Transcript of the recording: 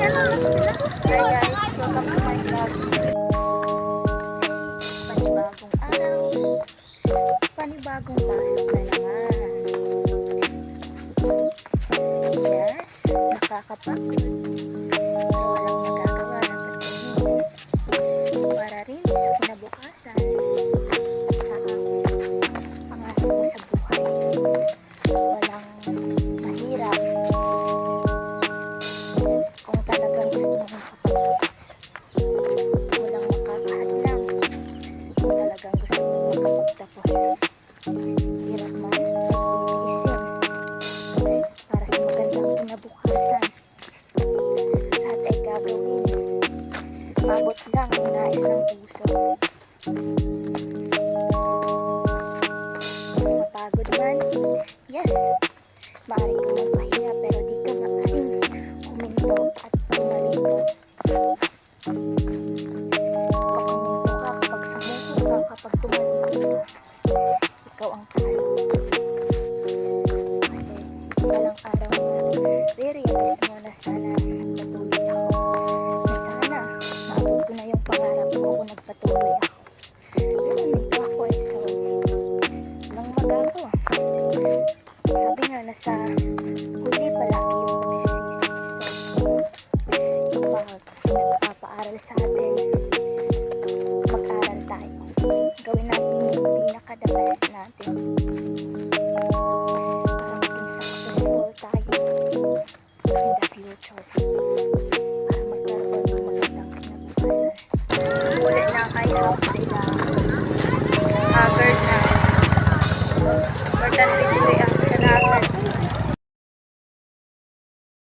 guys, welcome to my vlog. Panibagong araw, panibagong pasok na naman. Yes, nakakapagod. Pero walang magagawa na pagkainin. Para rin sa kinabukasan sa pangarap mo sa buhay. Walang mahirap. Kung talagang gusto mo makapagtapos, walang makakahadlang. Kung talagang gusto mo makapagtapos, hirap man pagtitiisin para sa magandang kinabukasan. Lahat ay gagawin. Abot lang ang nais ng puso. Mapagod man, yes, maaaring ka magpahinga pero di ka maaaring huminto at tumalikod. Kapag huminto ka, kapag sumuko ka, kapag tumalikod ka, ikaw ang talo. Kasi walang araw na re-realize mo na sana nagpatuloy ako, na sana maabot ko na yung pangarap ko kung nagpatuloy ako. Pero huminto ako so walang magagawa. Sabi nga na sa huli palagi yung pagsisisi. So kapag nagpapaaral sa atin, mag-aral tayo. Gawin natin yung pinaka-the best natin para maging successful tayo in the future. Para magkaroon ng magandang kinabukasan. Ulit na kay Hap sila. Haggard na. More than 50